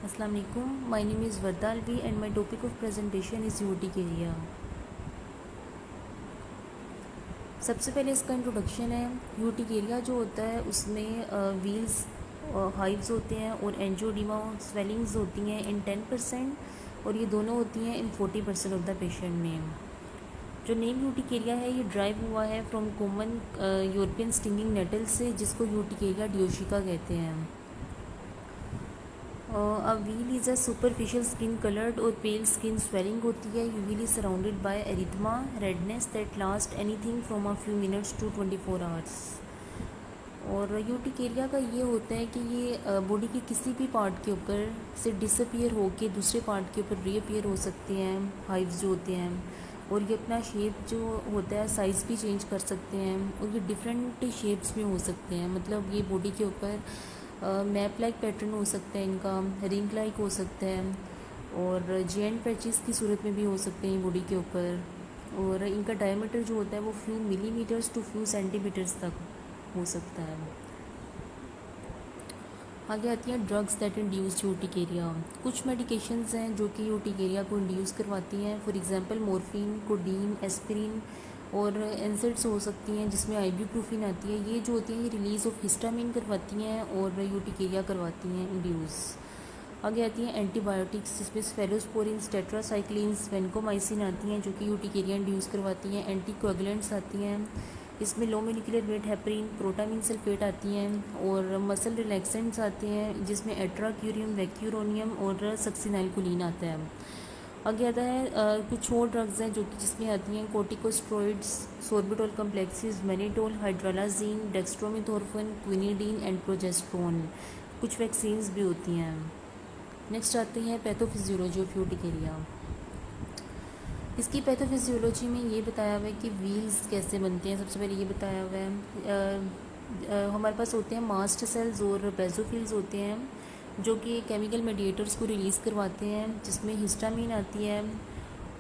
Assalamu alaikum. My name is Varda Alvi and my topic of presentation is urticaria. सबसे पहले इसका introduction है। यूटिकेरिया जो होता है उसमें व्हील्स हाइव्स होते हैं और एंजियोडीमा स्वेलिंग्स होती हैं इन 10% और ये दोनों होती हैं इन 40% ऑफ द पेशेंट में। जो नेम यूटिकेरिया है ये ड्राइव हुआ है from common European stinging nettle से, जिसको यूटिकेरिया डियोशिका कहते हैं। A wheal is a superficial skin coloured और पेल स्किन स्वेलिंग होती है, usually surrounded by erythema redness that last anything from a few minutes to 24 hours. और urticaria का ये होता है कि ये बॉडी के किसी भी पार्ट के ऊपर से डिसअपियर होके दूसरे पार्ट के ऊपर रीअपियर हो सकते हैं, हाइव्स जो होते हैं, और ये अपना शेप जो होता है साइज़ भी चेंज कर सकते हैं और ये डिफरेंट शेप्स में हो सकते हैं। मतलब ये बॉडी के ऊपर मैप लाइक पैटर्न हो सकता है, इनका रिंग लाइक हो सकता है और जेंट पैचेस की सूरत में भी हो सकते हैं बॉडी के ऊपर। और इनका डायमीटर जो होता है वो few millimetres to few centimetres तक हो सकता है। आगे आती हैं ड्रग्स दैट इंड्यूस यूटिकेरिया। कुछ मेडिकेशंस हैं जो कि यूटिकेरिया को इंड्यूस करवाती हैं। For example morphine, codeine, aspirin और एनसेड्स हो सकती हैं जिसमें आइबुप्रोफेन आती है। ये जो होती हैं ये रिलीज़ ऑफ हिस्टामिन करवाती हैं और यूटिकेरिया करवाती हैं इंड्यूस। आगे आती हैं एंटीबायोटिक्स जिसमें स्फेलोस्पोरिन, टेट्रासाइक्लिन्स, वेनकोमाइसिन आती हैं जो कि यूटिकेरिया इंड्यूस करवाती हैं। एंटीकोएगुलेंट्स आती हैं, इसमें low molecular weight heparin, protamine sulphate आती हैं और मसल रिलैक्सेंट्स आते हैं जिसमें एट्राक्यूरियम, वैक्यूरोनियम और सक्सिनाइलकोलिन आता है। आगे आता है कुछ और ड्रग्स हैं जो कि जिसमें आती हैं corticosteroids, sorbitol complexes, mannitol, हाइड्रालाजीन, dextromethorphan, quinidine and progesterone. कुछ वैक्सीन्स भी होती हैं। नेक्स्ट आते हैं पैथोफिजियोलॉजी ऑफ यूटिकेरिया। इसकी पैथोफिजियोलॉजी में ये बताया हुआ है कि व्हील्स कैसे बनते हैं। सबसे पहले ये बताया हुआ है हमारे पास होते हैं मास्ट सेल्स और बेसोफिल्स होते हैं जो कि केमिकल मेडिएटर्स को रिलीज़ करवाते हैं, जिसमें हिस्टामिन आती है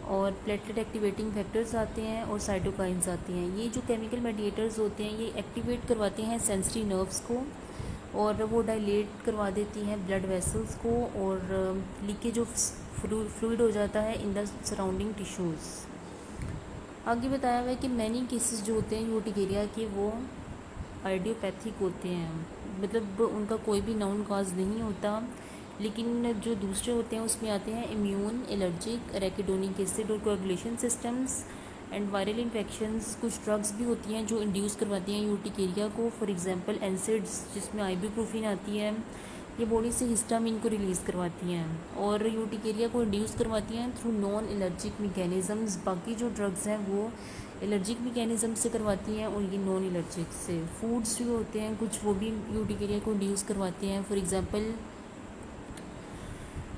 और प्लेटलेट एक्टिवेटिंग फैक्टर्स आते हैं और साइटोकाइंस आती हैं। ये जो केमिकल मेडिएटर्स होते हैं ये एक्टिवेट करवाते हैं सेंसरी नर्व्स को और वो डायलेट करवा देती हैं ब्लड वेसल्स को और लीकेज ऑफ फ्लूइड हो जाता है इन द सराउंडिंग टिश्यूज़। आगे बताया हुआ है कि मैनी केसेस जो होते हैं यूटिकेरिया के वो आइडियोपैथिक होते हैं, मतलब उनका कोई भी नाउन कॉज नहीं होता, लेकिन जो दूसरे होते हैं उसमें आते हैं इम्यून, एलर्जिक, एराकिडोनिक एसिड और coagulation systems and viral infections. कुछ ड्रग्स भी होती हैं जो इंड्यूस करवाती हैं यूटिकेरिया को। फॉर एग्जांपल एनसेड्स जिसमें आइबुप्रोफेन आती है, ये बॉडी से हिस्टामिन को रिलीज़ करवाती हैं और यूटिकेरिया को इंड्यूस करवाती हैं थ्रू नॉन एलर्जिक मैकेनिज़म्स। बाकी जो ड्रग्स हैं वो एलर्जिक मैकेनिज़्म से करवाती हैं और ये नॉन एलर्जिक से। फूड्स जो होते हैं कुछ वो भी यूटिकेरिया को इंड्यूस करवाते हैं। फॉर एग्जांपल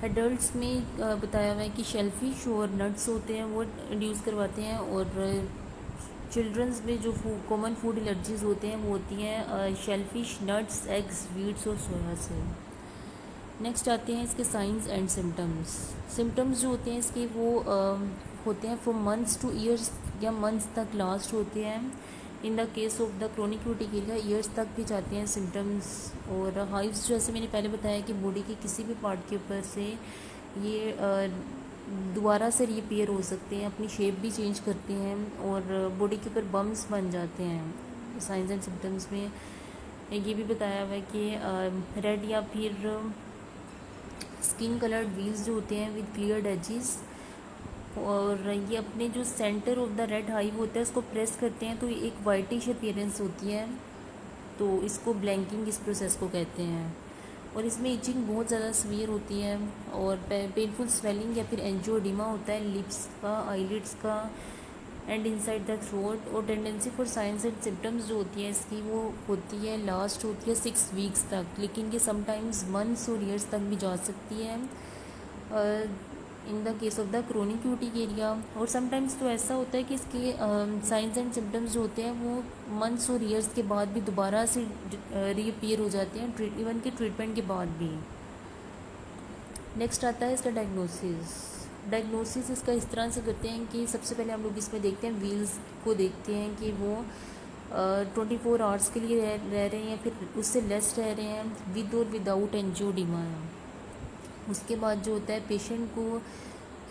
एडल्ट्स में बताया हुआ है कि शेलफिश और नट्स होते हैं वो इंड्यूस करवाते हैं और चिल्ड्रंस में जो कॉमन फूड एलर्जीज़ होते हैं वो होती हैं शेलफिश, नट्स, एग्स, वीट्स और सोया से। नेक्स्ट आते हैं इसके साइंस एंड सिम्टम्स। सिम्टम्स जो होते हैं इसके वो होते हैं फ्रॉम मंथ्स टू ईयर्स या मंथ्स तक लास्ट होते हैं। In the case of the chronic urticaria years तक भी जाते हैं सिम्टम्स। और हाइव्स जैसे मैंने पहले बताया कि बॉडी के किसी भी पार्ट के ऊपर से ये दोबारा से रीअपीयर हो सकते हैं, अपनी शेप भी चेंज करते हैं और बॉडी के ऊपर बम्स बन जाते हैं। साइंस एंड सिम्टम्स में ये भी बताया हुआ है कि रेड या फिर स्किन कलर्ड व्हील्स जो होते हैं विद क्लियर्ड एजेस, और ये अपने जो centre of the red hive होता है उसको प्रेस करते हैं तो ये एक वाइटिश अपीयरेंस होती है, तो इसको ब्लैंकिंग इस प्रोसेस को कहते हैं। और इसमें इचिंग बहुत ज़्यादा सीवियर होती है और पेनफुल स्वेलिंग या फिर एंजियोडीमा होता है लिप्स का, आईलिड्स का एंड इनसाइड द थ्रोट। और tendency for science and symptoms जो होती है इसकी वो होती है लास्ट होती है 6 वीक्स तक, लेकिन ये समटाइम्स मंथ्स और ईयर्स तक भी जा सकती है in the case of the chronic urticaria. और समटाइम्स तो ऐसा होता है कि इसके साइंस एंड सिम्टम्स जो होते हैं वो मंथ्स और ईयर्स के बाद भी दोबारा से रीअपीयर हो जाते हैं इवन के ट्रीटमेंट के बाद भी। नेक्स्ट आता है इसका डायग्नोसिस इसका इस तरह से करते हैं कि सबसे पहले हम लोग इसमें देखते हैं व्हील्स को देखते हैं कि वो 24 आवर्स के लिए रह रहे हैं, फिर उससे लेस रह रहे हैं, विद और विदाउट एंजियोडीमा है। उसके बाद जो होता है पेशेंट को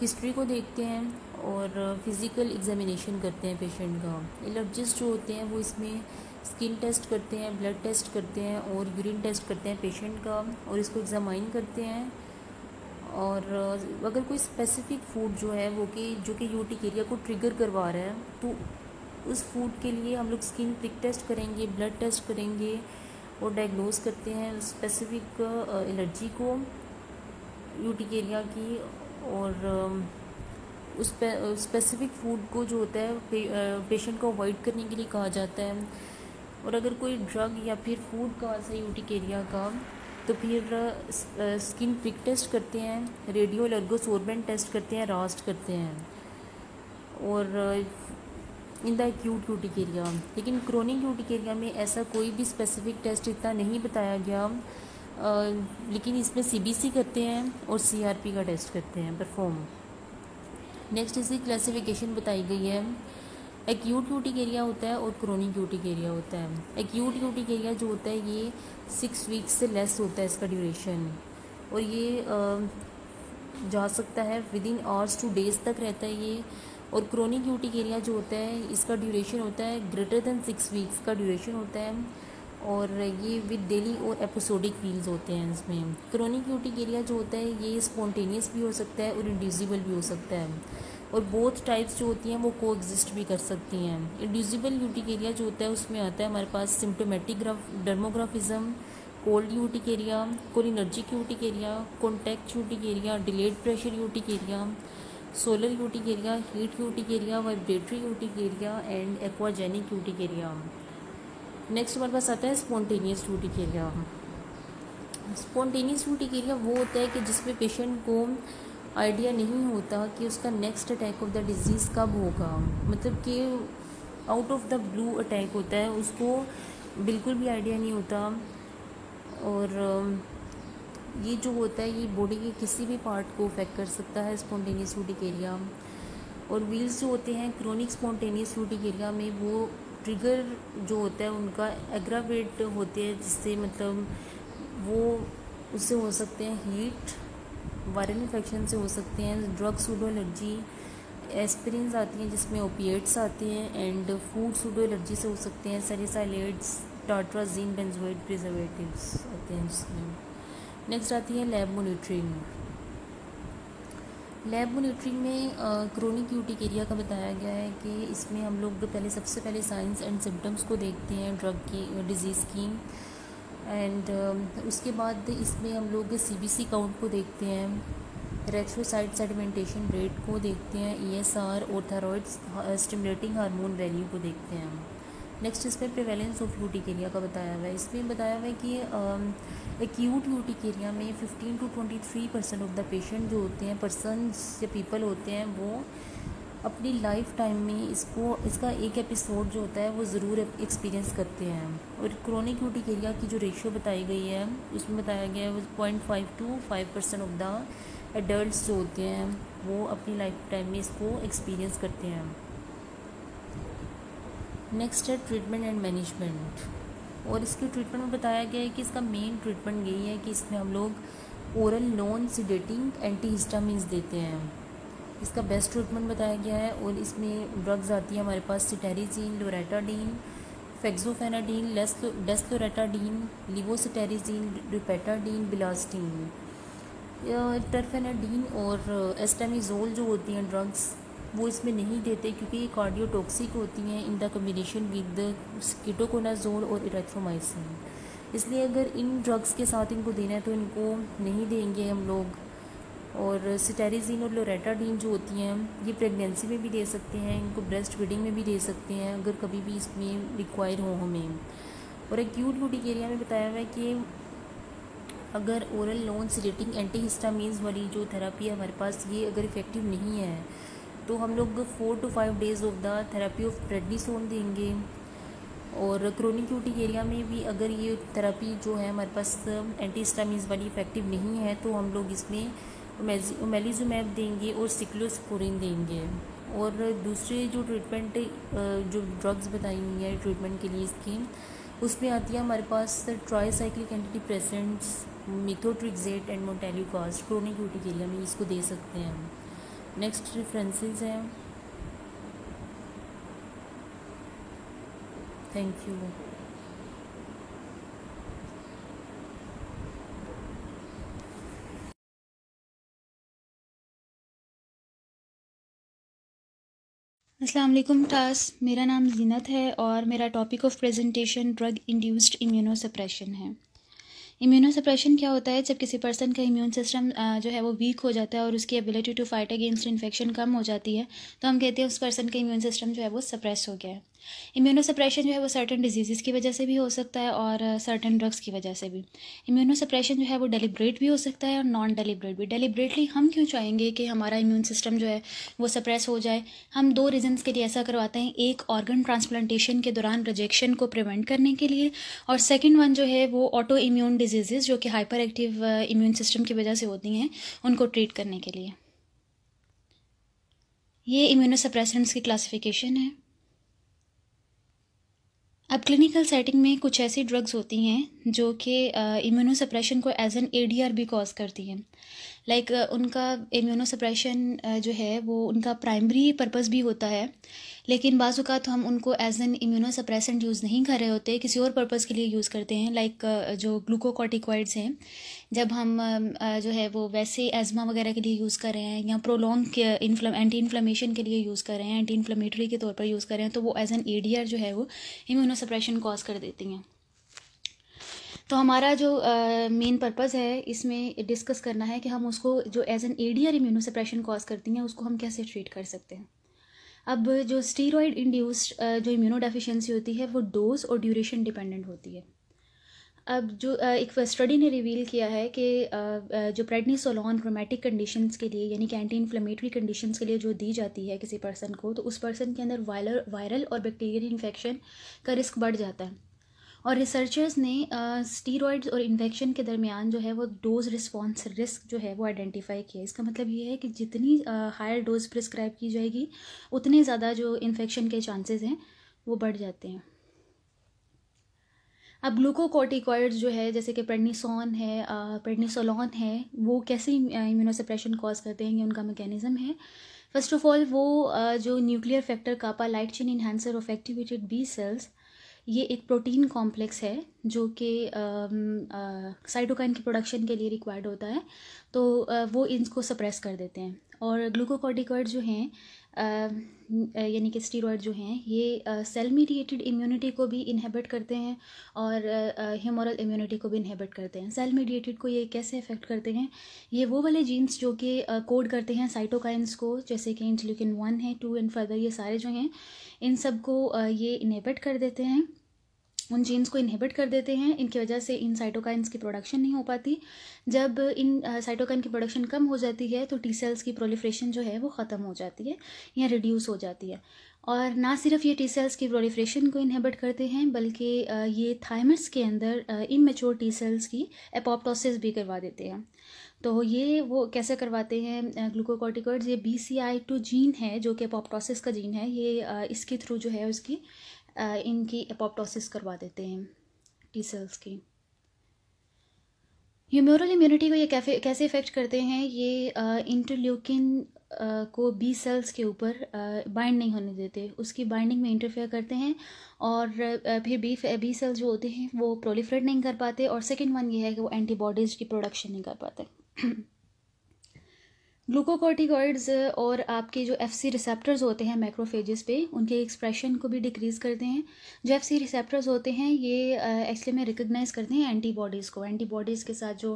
हिस्ट्री को देखते हैं और फिज़िकल एग्जामिनेशन करते हैं पेशेंट का। एलर्जिस्ट जो होते हैं वो इसमें स्किन टेस्ट करते हैं, ब्लड टेस्ट करते हैं और यूरिन टेस्ट करते हैं पेशेंट का और इसको एग्जामाइन करते हैं। और अगर कोई स्पेसिफिक फूड जो है वो जो कि यूटिकेरिया को ट्रिगर करवा रहा है तो उस फूड के लिए हम लोग स्किन प्रिक टेस्ट करेंगे, ब्लड टेस्ट करेंगे और डायग्नोज करते हैं स्पेसिफिक एलर्जी को यूटिकेरिया की। और उस स्पेसिफिक फूड को जो होता है पेशेंट को अवॉइड करने के लिए कहा जाता है। और अगर कोई ड्रग या फिर फूड काज है यूटिकेरिया का तो फिर स्किन प्रिक टेस्ट करते हैं, रेडियो एलर्गोसोर्बेंट टेस्ट करते हैं, रास्ट करते हैं और इन द एक्यूट यूटिकेरिया। लेकिन क्रोनिक यूटिकेरिया में ऐसा कोई भी स्पेसिफिक टेस्ट इतना नहीं बताया गया, लेकिन इसमें सीबीसी करते हैं और सीआरपी का टेस्ट करते हैं परफॉर्म। नेक्स्ट इसकी क्लासिफिकेशन बताई गई है। एक्यूट यूटिकेरिया होता है और क्रोनिक यूटिकेरिया होता है। एक्यूट यूटिकेरिया जो होता है ये 6 वीक्स से लेस होता है इसका ड्यूरेशन और ये जा सकता है विदिन आवर्स टू डेज तक रहता है ये। और क्रोनिक यूटिकेरिया जो होता है इसका ड्यूरेशन होता है ग्रेटर दैन 6 वीक्स का ड्यूरेशन होता है और ये विद डेली और एपिसोडिक फील्स होते हैं इसमें। क्रोनिक यूटिकेरिया जो होता है ये स्पॉन्टेनियस भी हो सकता है और इंड्यूसिबल भी हो सकता है और बोथ टाइप्स जो होती हैं वो को एग्जिस्ट भी कर सकती हैं। इंड्यूसिबल यूटिकेरिया जो होता है उसमें आता है हमारे पास symptomatic dermographism, cold urticaria, cholinergic urticaria, contact urticaria, delayed pressure urticaria, solar urticaria, heat urticaria, vibratory urticaria and aquagenic urticaria. Next हमारे पास आता है स्पॉन्टेनियस यूटिकेरिया। स्पॉन्टेनियस यूटिकेरिया वो होता है कि जिसमें पेशेंट को आइडिया नहीं होता कि उसका next attack of the disease कब होगा, मतलब कि out of the blue attack होता है, उसको बिल्कुल भी आइडिया नहीं होता। और ये जो होता है ये बॉडी के किसी भी पार्ट को अफेक्ट कर सकता है स्पॉन्टेनियस यूटिकेरिया। और व्हील्स जो होते हैं क्रोनिक स्पॉन्टेनियस यूटिकेरिया में वो ट्रिगर जो होता है उनका एग्रावेट होते हैं, जिससे मतलब वो उससे हो सकते हैं हीट, वायरल इन्फेक्शन से हो सकते हैं, ड्रग सूडो एलर्जी, एस्पिरिन आती हैं जिसमें ओपिएट्स आते हैं एंड फूड सूडो एलर्जी से हो सकते हैं, सैलिसाइलेट्स, टार्ट्राजीन, बेंजोइड प्रिजर्वेटिव्स आते हैं जिसमें। नेक्स्ट आती है लैब मॉनिटरिंग। लैब मॉनिटरिंग में क्रोनिक यूटिकेरिया का बताया गया है कि इसमें हम लोग सबसे पहले साइंस एंड सिम्टम्स को देखते हैं ड्रग की, डिज़ीज़ की एंड उसके बाद इसमें हम लोग सीबीसी काउंट को देखते हैं, रेथ्रोसाइट सेडिमेंटेशन रेट को देखते हैं, ईएसआर और थायराइड स्टिमुलेटिंग हार्मोन वैल्यू को देखते हैं। नेक्स्ट इसमें प्रिवेलेंस ऑफ यूटिकेरिया का बताया हुआ है। इसमें बताया हुआ है कि एक्यूट यूटिकेरिया में 15 to 23% ऑफ द पेशेंट जो होते हैं, पर्सनस या पीपल होते हैं, वो अपनी लाइफ टाइम में इसका एक एपिसोड जो होता है वो ज़रूर एक्सपीरियंस करते हैं। और क्रोनिक यूटिकेरिया की जो रेशियो बताई गई है उसमें बताया गया है 0.5 to 5% ऑफ द एडल्ट्स जो होते हैं वो अपनी लाइफ टाइम में इसको एक्सपीरियंस करते हैं। नेक्स्ट है ट्रीटमेंट एंड मैनेजमेंट। और इसके ट्रीटमेंट में बताया गया है कि इसका मेन ट्रीटमेंट यही है कि इसमें हम लोग ओरल नॉन सिडेटिंग एंटीहिस्टामिन्स देते हैं, इसका बेस्ट ट्रीटमेंट बताया गया है। और इसमें ड्रग्स आती है हमारे पास सिटेरिजीन, लोरेटाडीन, फेक्सोफेनाडीन, डेस्लोरेटाडीन, लिवोसिटेरिजीन, रिपेटाडीन, बिलास्टीन, टर्फेनाडीन और एस्टेमिजोल जो होती हैं ड्रग्स वो इसमें नहीं देते क्योंकि ये कार्डियोटॉक्सिक होती हैं in the combination with ketoconazole और इरेथ्रोमाइसिन। इसलिए अगर इन ड्रग्स के साथ इनको देना है तो इनको नहीं देंगे हम लोग। और सिटेरिजीन और लोरेटाडीन जो होती हैं ये प्रेगनेंसी में भी दे सकते हैं, इनको ब्रेस्ट फीडिंग में भी दे सकते हैं अगर कभी भी इसमें रिक्वायर हो हमें। और एक्यूट यूटिकेरिया में बताया हुआ है कि अगर ओरल नॉन सिडेटिंग एंटीहिस्टामिन्स वाली जो थेरापी है हमारे पास ये अगर इफ़ेक्टिव नहीं है तो हम लोग 4 to 5 days of the therapy of prednisone देंगे। और क्रोनिक यूटिकेरिया में भी अगर ये थेरापी जो है हमारे पास एंटीहिस्टामिन्स वाली इफ़ेक्टिव नहीं है तो हम लोग इसमें ओमेलिजुमैब देंगे और सिक्लोस्पोरिन देंगे। और दूसरे जो ट्रीटमेंट जो ड्रग्स बताई हुई है ट्रीटमेंट के लिए इसकी उसमें आती है हमारे पास tricyclic antidepressants, methotrexate and montelukast chronic urticaria में इसको दे सकते हैं हम। नेक्स्ट रेफरेंसेस हैं। Thank you. अस्सलाम वालेकुम क्लास, मेरा नाम जीनत है और मेरा topic of presentation drug induced immunosuppression है। इम्यूनोसप्रेशन क्या होता है? जब किसी पर्सन का इम्यून सिस्टम जो है वो वीक हो जाता है और उसकी ability to fight against infection कम हो जाती है, तो हम कहते हैं उस पर्सन का इम्यून सिस्टम जो है वो सप्रेस हो गया है। इम्यूनोसप्रेशन जो है वो सर्टन डिजीज़ की वजह से भी हो सकता है और सर्टन ड्रग्स की वजह से भी। इम्यूनोसप्रेशन जो है वो डेलिब्रेट भी हो सकता है और नॉन डेलिब्रेट भी। डेलिब्रेटली हम क्यों चाहेंगे कि हमारा इम्यून सिस्टम जो है वो सप्रेस हो जाए? हम दो रीज़न्स के लिए ऐसा करवाते हैं। एक, ऑर्गन ट्रांसप्लांटेशन के दौरान रिजेक्शन को प्रिवेंट करने के लिए, और सेकेंड वन जो है वो ऑटो इम्यून डिजीज़ जो कि हाइपर एक्टिव इम्यून सिस्टम की वजह से होती हैं, उनको ट्रीट करने के लिए। ये इम्यूनोसप्रेसेंट्स की क्लासिफिकेशन है। अब क्लिनिकल सेटिंग में कुछ ऐसी ड्रग्स होती हैं जो कि इम्यूनोसप्रेशन को एज एन एडीआर भी कॉज करती हैं। लाइक उनका इम्यूनोसप्रेशन जो है वो उनका प्राइमरी पर्पस भी होता है, लेकिन बाज़ औक़ात हम उनको एज एन इम्यूनोसप्रेसेंट यूज़ नहीं कर रहे होते, किसी और पर्पस के लिए यूज़ करते हैं। लाइक जो ग्लूकोकॉर्टिकॉइड्स हैं, जब हम जो है वो वैसे एज़मा वगैरह के लिए यूज़ कर रहे हैं या प्रोलॉन्ग एंटी इन्फ्लेमेशन के लिए यूज़ कर रहे हैं, एंटी इन्फ्लेमेटरी के तौर पर यूज़ कर रहे हैं, तो वो एज एन एडीआर जो है वो इम्यूनोसप्रेशन कॉज कर देती हैं। तो हमारा जो मेन पर्पज़ है इसमें डिस्कस करना है कि हम उसको जो as an ADR immunosuppression cause करती हैं उसको हम कैसे ट्रीट कर सकते हैं। अब जो स्टीरॉयड इंड्यूस्ड जो इम्यूनोडेफिशिएंसी होती है वो डोज और ड्यूरेशन डिपेंडेंट होती है। अब जो एक स्टडी ने रिवील किया है कि जो प्रेडनिसोलोन रोमेटिक कंडीशंस के लिए, यानी कि एंटी इन्फ्लेमेटरी कंडीशंस के लिए जो दी जाती है किसी पर्सन को, तो उस पर्सन के अंदर वायरल और बैक्टीरियल इन्फेक्शन का रिस्क बढ़ जाता है। और रिसर्चर्स ने स्टीरॉइड्स और इन्फेक्शन के दरमियान जो है वो डोज रिस्पॉन्स रिस्क जो है वो आइडेंटिफाई किया। इसका मतलब ये है कि जितनी हायर डोज प्रिस्क्राइब की जाएगी उतने ज़्यादा जो इन्फेक्शन के चांसेस हैं वो बढ़ जाते हैं। अब ग्लूकोकॉर्टिकॉइड्स जो है जैसे कि प्रेडनिसोन है, प्रेडनिसोलोन है, वो कैसे इम्यूनोसप्रेशन कॉज करते हैं, ये उनका मैकेनिज्म है। फर्स्ट ऑफ ऑल वो जो nuclear factor kappa light chain enhancer of activated B cells, ये एक प्रोटीन कॉम्प्लेक्स है जो कि साइटोकाइन की प्रोडक्शन के लिए रिक्वायर्ड होता है, तो वो इनको सप्रेस कर देते हैं। और ग्लूकोकॉर्टिकॉइड जो हैं यानी कि स्टीरॉयड जो हैं, ये सेल मीडिएटेड इम्यूनिटी को भी इनहिबिट करते हैं और ह्यूमरल इम्यूनिटी को भी इनहिबिट करते हैं। सेल मीडिएटेड को ये कैसे अफेक्ट करते हैं? ये वो वाले जीन्स जो कि कोड करते हैं साइटोकाइंस को, जैसे कि इंटरल्यूकिन 1 है, 2 एंड फर्दर, ये सारे जो हैं इन सब को ये इनहिबिट कर देते हैं, उन जीन्स को इनहिबिट कर देते हैं। इनकी वजह से इन साइटोकाइंस की प्रोडक्शन नहीं हो पाती। जब इन साइटोकाइन की प्रोडक्शन कम हो जाती है तो टी सेल्स की प्रोलिफ्रेशन जो है वो ख़त्म हो जाती है या रिड्यूस हो जाती है। और ना सिर्फ ये टी सेल्स की प्रोलिफ्रेशन को इनहिबिट करते हैं, बल्कि ये थाइमस के अंदर इमेच्योर टी सेल्स की एपोप्टोसिस भी करवा देते हैं। तो ये वो कैसे करवाते हैं ग्लूकोकॉर्टिकॉइड्स? ये BCI2 जीन है जो कि एपोप्टोसिस का जीन है, ये इसके थ्रू जो है उसकी इनकी एपोप्टोसिस करवा देते हैं टी सेल्स की। ह्यूमरल इम्यूनिटी को ये कैसे इफ़ेक्ट करते हैं? ये इंटरल्यूकिन को बी सेल्स के ऊपर बाइंड नहीं होने देते, उसकी बाइंडिंग में इंटरफेयर करते हैं और फिर बी सेल्स जो होते हैं वो प्रोलिफरेट नहीं कर पाते। और सेकेंड वन ये है कि वो एंटीबॉडीज़ की प्रोडक्शन नहीं कर पाते। ग्लूकोकॉर्टिकॉइड्स और आपके जो FC रिसेप्टर्स होते हैं मैक्रोफेजेस पे, उनके एक्सप्रेशन को भी डिक्रीज़ करते हैं। जो FC रिसेप्टर्स होते हैं ये एक्चुअली में रिकग्नाइज़ करते हैं एंटीबॉडीज़ को। एंटीबॉडीज़ के साथ जो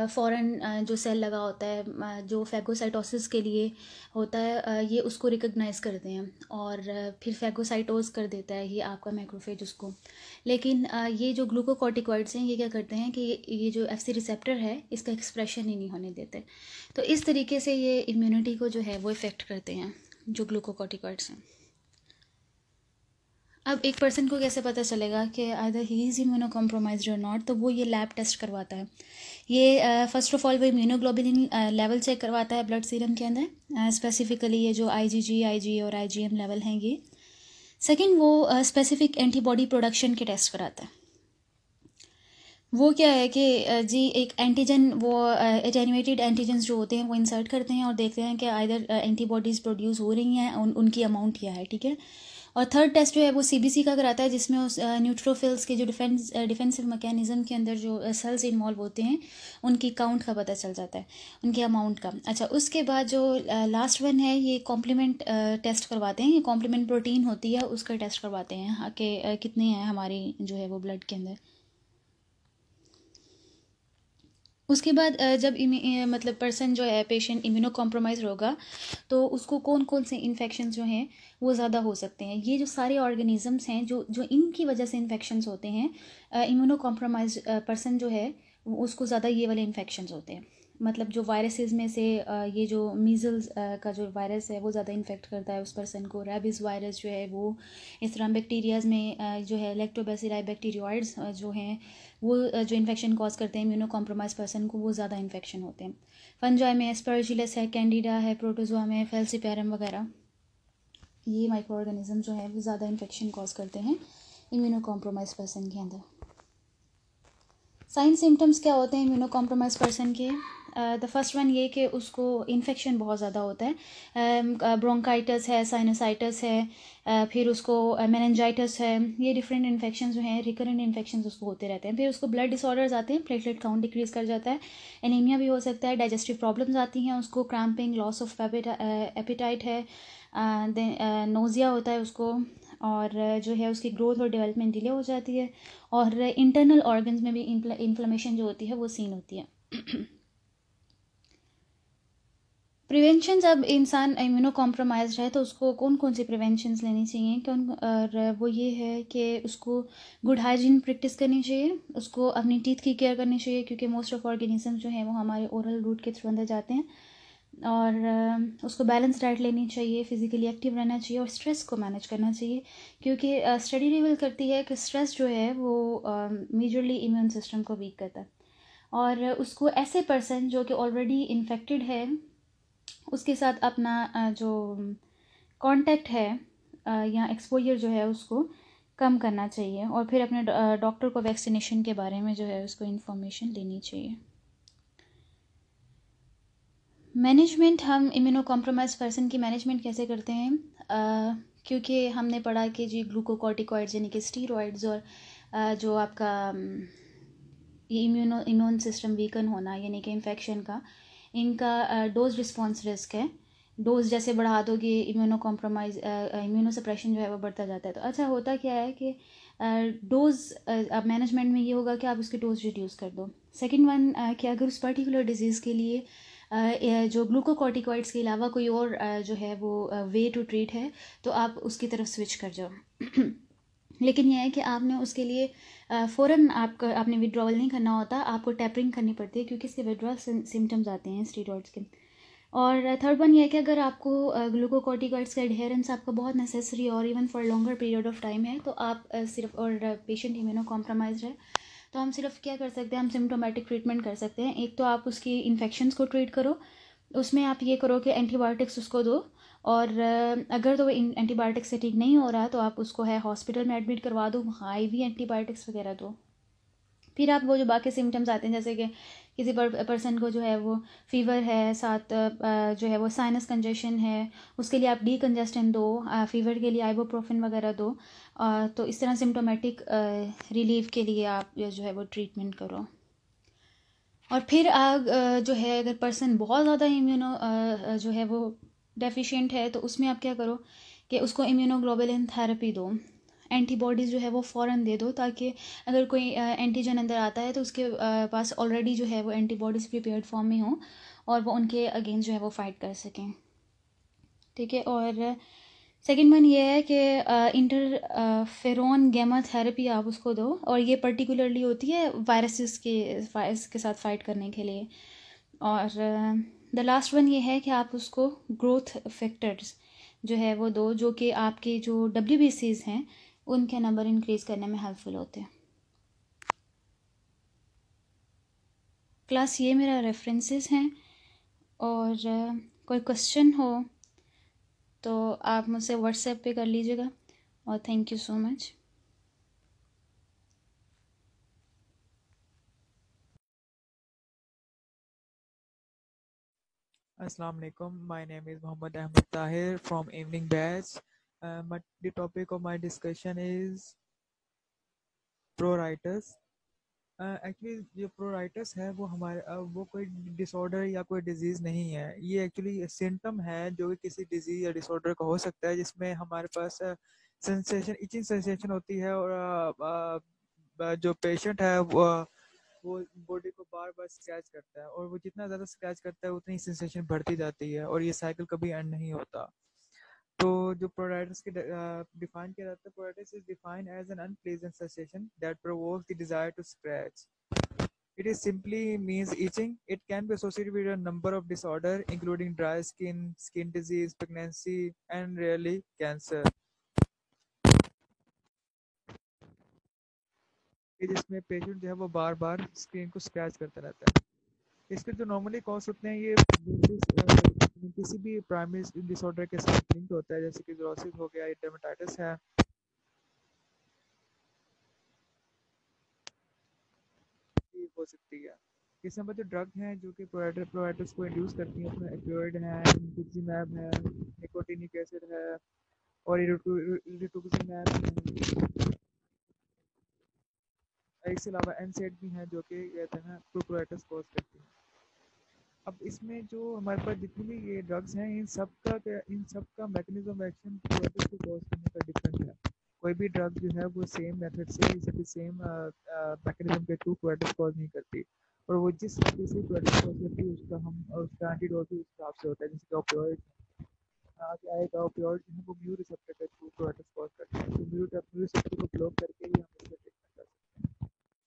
फॉरेन जो सेल लगा होता है जो फैगोसाइटोसिस के लिए होता है, ये उसको रिकग्नाइज़ करते हैं और फिर फैगोसाइटोज कर देता है ये आपका मैक्रोफेज उसको। लेकिन ये जो ग्लूकोकॉर्टिकॉइड्स हैं ये क्या करते हैं कि ये जो FC रिसेप्टर है इसका एक्सप्रेशन ही नहीं होने देते। तो इस तरीके से ये इम्यूनिटी को जो है वो इफ़ेक्ट करते हैं जो ग्लूकोकॉर्टिकॉइड्स हैं। अब एक पर्सन को कैसे पता चलेगा कि either he is immuno compromised और नॉट? तो वो ये लैब टेस्ट करवाता है। ये फर्स्ट ऑफ ऑल वो इम्यूनोग्लोबुलिन लेवल चेक करवाता है ब्लड सीरम के अंदर, स्पेसिफिकली ये जो IgG, IG और IgM लेवल हैं ये। सेकेंड वो स्पेसिफिक एंटीबॉडी प्रोडक्शन के टेस्ट कराता है। वो क्या है कि जी एक एंटीजन, वो एटेन्यूएटेड एंटीजन्स जो होते हैं वो इंसर्ट करते हैं और देखते हैं कि आइदर एंटीबॉडीज़ प्रोड्यूस हो रही हैं, उनकी अमाउंट क्या है, ठीक है। और थर्ड टेस्ट जो है वो सीबीसी का कराता है, जिसमें उस न्यूट्रोफिल्स के जो डिफेंसिव मैकेनिज्म के अंदर जो सेल्स इन्वॉल्व होते हैं उनकी काउंट का पता चल जाता है, उनके अमाउंट का। अच्छा, उसके बाद जो लास्ट वन है ये कॉम्प्लीमेंट टेस्ट करवाते हैं, ये कॉम्प्लीमेंट प्रोटीन होती है उसका टेस्ट करवाते हैं कि कितने हैं हमारी जो है वो ब्लड के अंदर। उसके बाद जब मतलब पर्सन जो है पेशेंट इम्यूनो कॉम्प्रोमाइज़ होगा तो उसको कौन कौन से इन्फेक्शन जो हैं वो ज़्यादा हो सकते हैं। ये जो सारे ऑर्गेनिजम्स हैं जो जो इनकी वजह से इन्फेक्शंस होते हैं, इम्यूनो कॉम्प्रोमाइज पर्सन जो है उसको ज़्यादा ये वाले इन्फेक्शंस होते हैं। मतलब जो वायरसेस में से ये जो मीज़ल्स का जो वायरस है वो ज़्यादा इन्फेक्ट करता है उस पर्सन को। रेबीज़ वायरस जो है वो, इस तरह बैक्टीरियाज़ में जो है लैक्टोबैसिलाई बैक्टीरियोइड्स जो हैं वो जो इन्फेक्शन कॉज करते हैं इम्यूनो कॉम्प्रोमाइज पर्सन को, वो ज़्यादा इन्फेक्शन होते हैं। फंजाई में एस्परजिलस है, कैंडिडा है, प्रोटोजोआ में फेल्सीपेरम वगैरह, ये माइक्रो ऑर्गेनिज्म जो है वो ज़्यादा इन्फेक्शन कॉज करते हैं इम्यूनो कॉम्प्रोमाइज पर्सन के अंदर। साइन सिम्टम्स क्या होते हैं इम्यूनो कॉम्प्रोमाइज पर्सन के? द फर्स्ट वन ये कि उसको इन्फेक्शन बहुत ज़्यादा होता है, ब्रोंकाइटिस है, साइनसाइटिस है, फिर उसको मेनिंजाइटिस है, ये डिफरेंट इन्फेक्शन जो हैं रिकरेंट इन्फेक्शन उसको होते रहते हैं। फिर उसको ब्लड डिसऑर्डर्स आते हैं, प्लेटलेट काउंट डिक्रीज़ कर जाता है, एनीमिया भी हो सकता है, डाइजेस्टिव प्रॉब्लम्स आती हैं उसको, क्रैम्पिंग, लॉस ऑफ एपिटाइट है, नोज़िया होता है उसको, और जो है उसकी ग्रोथ और डेवलपमेंट डिले हो जाती है, और इंटरनल ऑर्गन्स में भी इन्फ्लेमेशन जो होती है वो सीन होती है। प्रिवेंशन, जब इंसान इम्यूनो कॉम्प्रोमाइज्ड है तो उसको कौन कौन सी प्रिवेंशंस लेनी चाहिए, और वो ये है कि उसको गुड हाइजीन प्रैक्टिस करनी चाहिए, उसको अपनी टीथ की केयर करनी चाहिए क्योंकि मोस्ट ऑफ ऑर्गेनिज्म जो हैं वो हमारे ओरल रूट के थ्रू अंदर जाते हैं, और उसको बैलेंस डाइट लेनी चाहिए, फिज़िकली एक्टिव रहना चाहिए और स्ट्रेस को मैनेज करना चाहिए क्योंकि स्टडी रिवील करती है कि स्ट्रेस जो है वो मेजरली इम्यून सिस्टम को वीक करता है। और उसको ऐसे पर्सन जो कि ऑलरेडी इन्फेक्टेड है उसके साथ अपना जो कांटेक्ट है या एक्सपोजर जो है उसको कम करना चाहिए, और फिर अपने डॉक्टर को वैक्सीनेशन के बारे में जो है उसको इन्फॉर्मेशन देनी चाहिए। मैनेजमेंट, हम इम्यूनो कॉम्प्रोमाइज पर्सन की मैनेजमेंट कैसे करते हैं? क्योंकि हमने पढ़ा कि जी ग्लूकोकॉर्टिकॉइड्स यानी कि स्टीरॉइड्स और जो आपका ये इम्यून सिस्टम वीकन होना यानी कि इन्फेक्शन का, इनका डोज रिस्पॉन्स रिस्क है। डोज जैसे बढ़ा दोगे इम्यूनो कॉम्प्रोमाइज इम्यूनो सप्रेशन जो है वो बढ़ता जाता है। तो अच्छा होता क्या है कि डोज अब मैनेजमेंट में ये होगा कि आप उसके डोज रिड्यूस कर दो। सेकंड वन कि अगर उस पर्टिकुलर डिजीज़ के लिए जो ग्लूकोकॉर्टिकॉइड्स के अलावा कोई और जो है वो वे टू ट्रीट है तो आप उसकी तरफ स्विच कर जाओ। लेकिन यह है कि आपने उसके लिए फ़ौरन आपने विड्रॉवल नहीं करना होता, आपको टैपरिंग करनी पड़ती है क्योंकि इसके विड्रॉल सिम्टम्स आते हैं स्टीरॉइड्स के। और थर्ड वन ये है कि अगर आपको ग्लूकोकॉर्टिकॉइड्स का एडहेरेंस आपका बहुत नेसेसरी और even for longer period of time है तो आप सिर्फ, और पेशेंट इम्यूनो कॉम्प्रोमाइज्ड है तो हम सिर्फ क्या कर सकते हैं, हम सिम्टोमेटिक ट्रीटमेंट कर सकते हैं। एक तो आप उसकी इन्फेक्शंस को ट्रीट करो, उसमें आप ये करो कि एंटीबायोटिक्स उसको दो, और अगर तो वो एंटीबायोटिक से ठीक नहीं हो रहा तो आप उसको है हॉस्पिटल में एडमिट करवा दो, वहाँ IV एंटीबायोटिक्स वगैरह दो। फिर आप वो जो बाकी सिम्टम्स आते हैं जैसे कि किसी पर्सन को जो है वो फीवर है, साथ जो है वो साइनस कंजेशन है, उसके लिए आप डीकंजेस्टेंट दो, फीवर के लिए आइबुप्रोफेन वगैरह दो। तो इस तरह सिम्टोमेटिक रिलीफ के लिए आप जो है वो ट्रीटमेंट करो। और फिर जो है अगर पर्सन बहुत ज़्यादा इम्यूनो जो है वो डेफिशिएंट है तो उसमें आप क्या करो कि उसको इम्यूनोग्लोबुलिन थेरेपी दो, एंटीबॉडीज़ जो है वो फ़ौरन दे दो ताकि अगर कोई एंटीजन अंदर आता है तो उसके पास ऑलरेडी जो है वो एंटीबॉडीज़ प्रिपेयर्ड फॉर्म में हो और वो उनके अगेंस्ट जो है वो फाइट कर सकें, ठीक है। और सेकेंड वन ये है कि इंटरफेरोन गैमा थेरेपी आप उसको दो, और ये पर्टिकुलरली होती है वायरसेस के साथ फाइट करने के लिए। और द लास्ट वन ये है कि आप उसको ग्रोथ फैक्टर्स जो है वो दो जो कि आपके जो WBCs हैं उनके नंबर इंक्रीज़ करने में हेल्पफुल होते हैं। क्लास ये मेरा रेफरेंसेस हैं, और कोई क्वेश्चन हो तो आप मुझसे व्हाट्सएप पे कर लीजिएगा, और thank you so much. Assalamu alaikum. My name is Muhammad Ahmed Tahir from Evening Batch. The topic of my discussion is pruritus. Actually जो प्रोराइटस है वो हमारे वो कोई डिसऑर्डर या कोई डिजीज़ नहीं है। ये एक्चुअली सिम्टम है जो कि किसी डिजीज़ या डिसऑर्डर का हो सकता है, जिसमें हमारे पास सेंसेशन इचिंग सेंसेशन होती है और जो पेशेंट है वो बॉडी को बार बार स्क्रैच करता है, और वो जितना ज़्यादा स्क्रैच करता है उतनी सेंसेशन बढ़ती जाती है, और ये साइकिल कभी एंड नहीं होता। तो जो प्रोराइटिस के डिफाइन किया जाता है, pruritus is defined as an unpleasant sensation that provokes the desire to scratch. It is simply means itching. It can be associated with a number of disorders, including dry skin, skin disease, pregnancy, and rarely cancer. जिसमें patient जो है वो बार बार screen को scratch करता रहता है। इसके जो नॉर्मली कॉज होते हैं ये किसी भी प्राइमरी डिसऑर्डर के साथ लिंक होता है, जैसे कि ज़ोरोसिस हो गया, डर्मेटाइटिस है, हो सकती है। इस नंबर जो ड्रग हैं जो कि प्रोवाइडर्स को इंड्यूस करती हैं, उसमें एपियोइड है, इंटुक्सिमैब है, निकोटिनिक एसिड है, और इरिटुक्सिमैब है। इसके अलावा एनसेड भी हैं जो कि कहते हैं प्रोराइटिस कॉज करती हैं। अब इसमें जो हमारे पास जितनी भी ये ड्रग्स हैं, इन सब का मैकेनिज्म एक्शन प्रोराइटिस को कॉज करने का डिफरेंट है। कोई भी ड्रग जो है वो सेम मेथड से सेम मैकेनिज्म के थ्रू प्रोराइटिस कॉज नहीं करती, और वो जिस तरीके से प्रोराइटिस कॉज करती है उसका एंटीडोट भी उस हिसाब से होता है। जैसे कि ऑपियोइड आगे आएगा, ऑपियोइड जो है वो म्यू रिसेप्टर के थ्रू प्रोराइटिस कॉज करते हैं, तो म्यू रिसेप्टर को ब्लॉक करके ही हम इसका ट्रीटमेंट कर सकते हैं।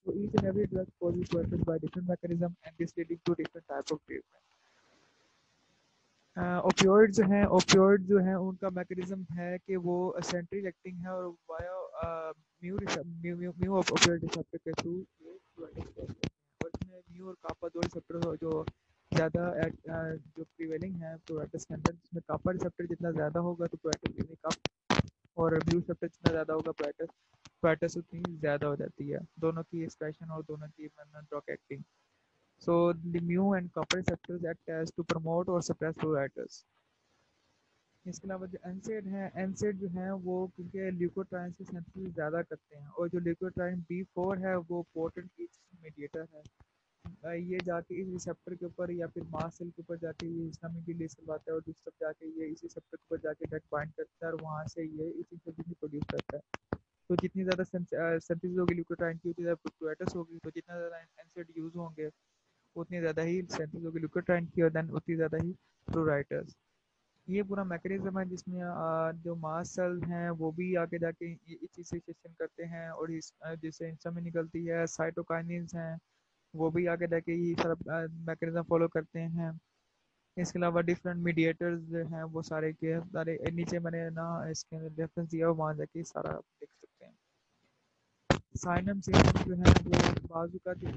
So each and every drug causes pruritus by different mechanism, and this leading to different type of treatment. Opioid जो हैं उनका मैकेनिज्म है कि वो सेंट्रल एक्टिंग है, और वाया म्यू ओपियोइड रिसेप्टर के थ्रू ये प्रोराइटिस कॉज करते हैं। और इसमें म्यू और कापा दो रिसेप्टर जो ज़्यादा जो प्रिवेलिंग है प्रोराइटिस के अंदर, जिसमें कापा रिसेप्टर जितना ज़्यादा होगा तो प्रोराइटिस उतनी कम, और म्यू रिसेप्टर जितना ज़्यादा होगा प्रोराइटिस उतनी ज़्यादा हो जाती है। दोनों की एक्सप्रेशन और दोनों की drug acting. So the mu and copper receptors act as to promote or suppress pruritus. इसके अलावा जो एनसेड है, एनसेड जो है वो क्योंकि ल्यूकोट्राइन से सिंथेसिस ज़्यादा करते हैं, और जो ल्यूकोट्राइन B4 है वो पोटेंट ईच मीडिएटर है। ये जाके इस रिसेप्टर के ऊपर या फिर मास सेल के ऊपर जाके ये हिस्टामिन रिलीज करवाता है, और दूसरी तरफ जाके ये इस रिसेप्टर के ऊपर जाके ड्रग बाइंड करता है, और वहाँ से ये इस इंसुलिन प्रोड्यूस करता है। तो जितनी ज़्यादा सिंथेसिस होगी ल्यूकोट्राइन की, उतनी ज़्यादा प्रोराइटिस होगी, तो जितना ज़्यादा एनसेड यूज़ होंगे उतनी ज़्यादा ही सिंथेसिस होगी ल्यूकोट्राइन की, और देन उतनी ज़्यादा ही प्रोराइटिस। ये पूरा मैकेनिज्म है जिसमें जो मास्ट सेल हैं वो भी आगे जाके इचिसेशन करते हैं, और जिससे इंसुलिन निकलती है, साइटोकाइनिन्स हैं वो भी आगे जाके ये सारा मैकेनिज्म फॉलो करते हैं। इसके अलावा डिफरेंट मीडिएटर्स जो हैं वो सारे के सारे नीचे मैंने ना इसके रेफरेंस दिया, वहाँ जाके सारा देख सकते हैं। साइनम सिंड्रोम जो है वो बाजू का जो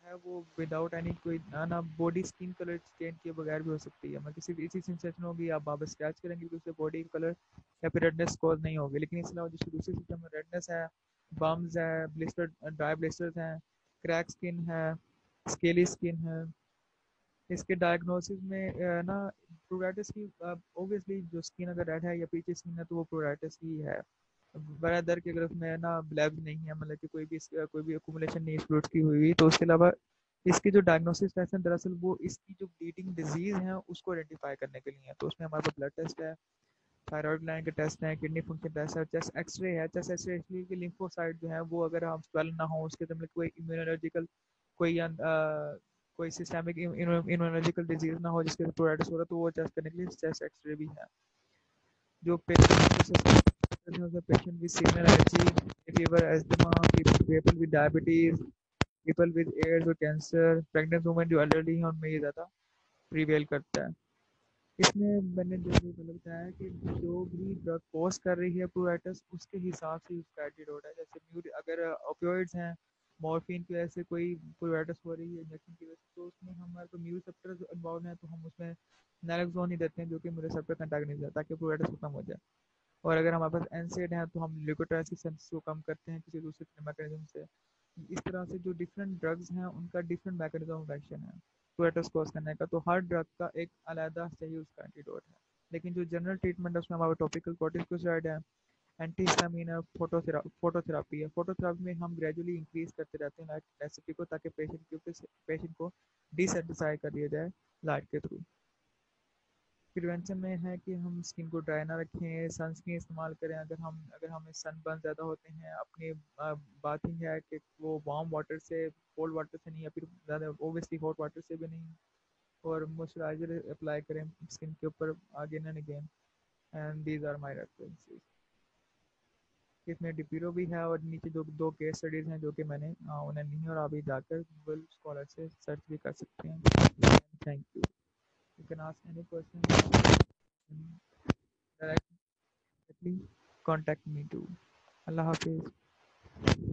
है वो विदाउट एनी कोई ना बॉडी स्किन कलर चेंज किए बगैर भी हो सकती है। मैं किसी भी इसी सेंसेशन होगी, आप वापस स्क्रैच करेंगे तो उससे बॉडी कलर या फिर रेडनेस कॉज नहीं होगी। लेकिन इसके अलावा जो दूसरी सिस्टम में रेडनेस है, बम्स है, ब्लिस्टर ड्राई ब्लिस्टर्स हैं, क्रैक स्किन है, स्केली स्किन है। इसके डायग्नोसिस में ना प्रोराइटिस की ऑब्वियसली जो स्किन अगर रेड है या पीछे स्किन है तो वो प्रोराइटिस ही है। बराबर की अगर उसमें ना ब्लैब नहीं है, मतलब कि कोई भी अकुमुलेशन नहीं फ्लूइड्स की हुई, तो उसके अलावा इसकी जो डायग्नोसिस टेस्ट है दरअसल वो इसकी जो ब्लीडिंग डिजीज है उसको आइडेंटिफाई करने के लिए है। तो उसमें हमारे पास ब्लड टेस्ट है, थायराइड ग्लैंड के टेस्ट हैं, किडनी फंक्शन टेस्ट है, चेस्ट एक्सरे है। चेस्ट एक्सरे इसलिए कि लिम्फोसाइट जो है वो अगर हम स्वेल ना हो उसके मतलब कोई इम्यूनोलॉजिकल कोई कोई सिस्टमिक इम्यूनोलॉजिकल डिजीज ना हो जिसके प्रोराइटिस हो रहा है, तो वो टेस्ट करने के लिए चेस्ट एक्सरे भी है। जो patient with seasonal allergy, fever, asthma, people with diabetes, people with AIDS और कैंसर, प्रेग्नेंट वुमेन जो एल्डरली है उनमें ये ज़्यादा प्रिवेल करता है। इसमें मैंने जो भी मतलब बताया है कि जो भी ड्रग कॉज कर रही है प्रोराइटिस उसके हिसाब से उसका एंटीडोट है। जैसे अगर ओपियोइड्स हैं, मॉर्फिन की वजह से कोई प्रोराइटिस हो रही है इंजेक्शन की वजह से, तो उसमें हमारे को म्यू रिसेप्टर इन्वॉल्व है, तो हम उसमें नैलोक्सोन ही देते हैं जो कि म्यू रिसेप्टर का एंटागनिस्ट है, ताकि प्रोराइटिस खत्म हो जाए। और अगर हमारे पास एनसेड है तो हम ल्यूकोट्राइसिस को कम करते हैं किसी दूसरे मैकेनिज्म से, इस तरह से जो डिफरेंट ड्रग्स हैं उनका डिफरेंट मैकेनिज्म ऑफ एक्शन है टोरेटोस कॉज करने का, तो हर ड्रग का एक अलहदा सही उसका एंटीडोट है। लेकिन जो जनरल ट्रीटमेंट है उसमें हमारा टॉपिकल कॉर्टिकोस्टेरॉइड है, एंटीहिस्टामिन है, फोटोथेरापी है। फोटोथेरापी में हम ग्रेजुअली इंक्रीज करते रहते हैं लाइट इंटेंसिटी को, ताकि पेशेंट को डिसेंसिटाइज कर दिया जाए लाइट के थ्रू। प्रिवेंशन में है कि हम स्किन को ड्राई ना रखें, सनस्क्रीन इस्तेमाल करें। अगर हमें सनबर्न ज़्यादा होते हैं, अपनी बाथिंग है कि वो वार्म वाटर से, कोल्ड वाटर से नहीं, या फिर ज़्यादा ओबियसली हॉट वाटर से भी नहीं। और मॉइस्चराइजर अप्लाई करें स्किन के ऊपर again and again. And these are my references. इसमें डिपीरो भी है, और नीचे जो दो केस स्टडीज़ हैं जो कि मैंने उन्हें नहीं, और अभी जाकर गूगल स्कॉलर से सर्च भी कर सकते हैं। Thank you. You can ask any question directly, contact me too. अल्लाह हाफिज़।